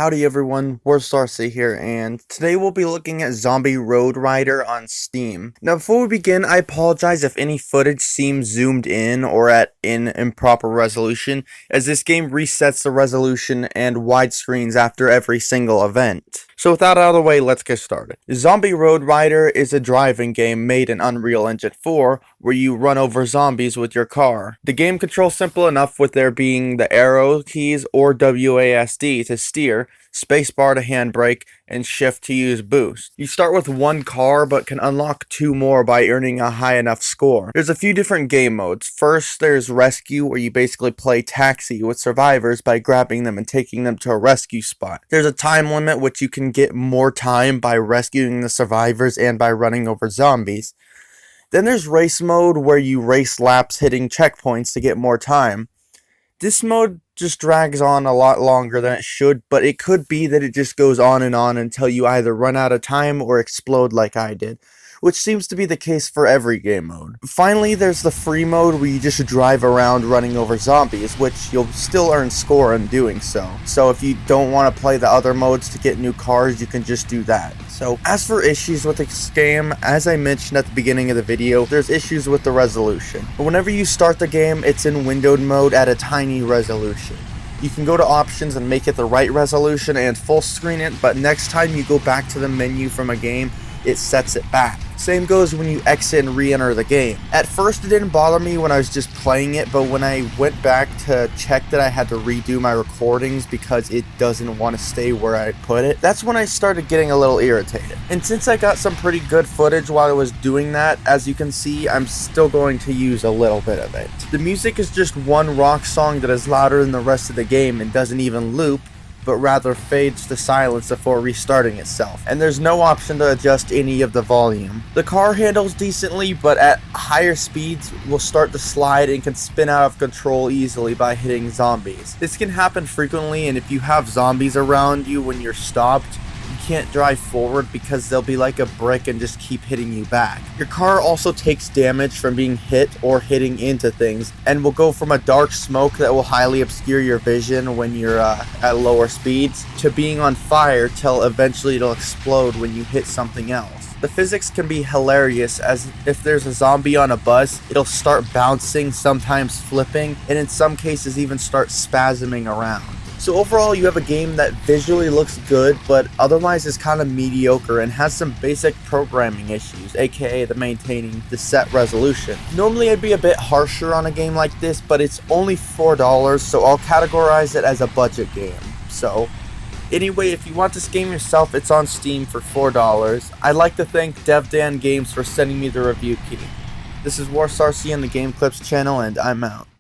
Howdy everyone, Darcy here, and today we'll be looking at Zombie Road Rider on Steam. Now before we begin, I apologize if any footage seems zoomed in or at an improper resolution, as this game resets the resolution and widescreens after every single event. So with that out of the way, let's get started. Zombie Road Rider is a driving game made in Unreal Engine 4, where you run over zombies with your car. The game controls simple enough, with there being the arrow keys or WASD to steer, spacebar to handbrake, and shift to use boost. You start with one car but can unlock two more by earning a high enough score. There's a few different game modes. First, there's rescue, where you basically play taxi with survivors by grabbing them and taking them to a rescue spot. There's a time limit, which you can get more time by rescuing the survivors and by running over zombies. Then there's race mode, where you race laps hitting checkpoints to get more time. This mode just drags on a lot longer than it should, but it could be that it just goes on until you either run out of time or explode like I did, which seems to be the case for every game mode. Finally, there's the free mode, where you just drive around running over zombies, which you'll still earn score in doing so. So if you don't want to play the other modes to get new cars, you can just do that. So as for issues with this game, as I mentioned at the beginning of the video, there's issues with the resolution. But whenever you start the game, it's in windowed mode at a tiny resolution. You can go to options and make it the right resolution and full screen it, but next time you go back to the menu from a game, it sets it back. Same goes when you exit and re-enter the game. At first it didn't bother me when I was just playing it, but when I went back to check that I had to redo my recordings because it doesn't want to stay where I put it, that's when I started getting a little irritated. And since I got some pretty good footage while I was doing that, as you can see, I'm still going to use a little bit of it. The music is just one rock song that is louder than the rest of the game and doesn't even loop, but rather fades to silence before restarting itself, and there's no option to adjust any of the volume. The car handles decently, but at higher speeds will start to slide and can spin out of control easily by hitting zombies. This can happen frequently, and if you have zombies around you when you're stopped, you can't drive forward because they'll be like a brick and just keep hitting you back. Your car also takes damage from being hit or hitting into things, and will go from a dark smoke that will highly obscure your vision when you're at lower speeds, to being on fire till eventually it'll explode when you hit something else. The physics can be hilarious, as if there's a zombie on a bus, it'll start bouncing, sometimes flipping, and in some cases even start spasming around. So overall, you have a game that visually looks good, but otherwise is kind of mediocre and has some basic programming issues, aka the maintaining the set resolution. Normally I'd be a bit harsher on a game like this, but it's only $4, so I'll categorize it as a budget game. So anyway, if you want this game yourself, it's on Steam for $4. I'd like to thank Devdan Games for sending me the review key. This is Darcy on the Game Clips channel, and I'm out.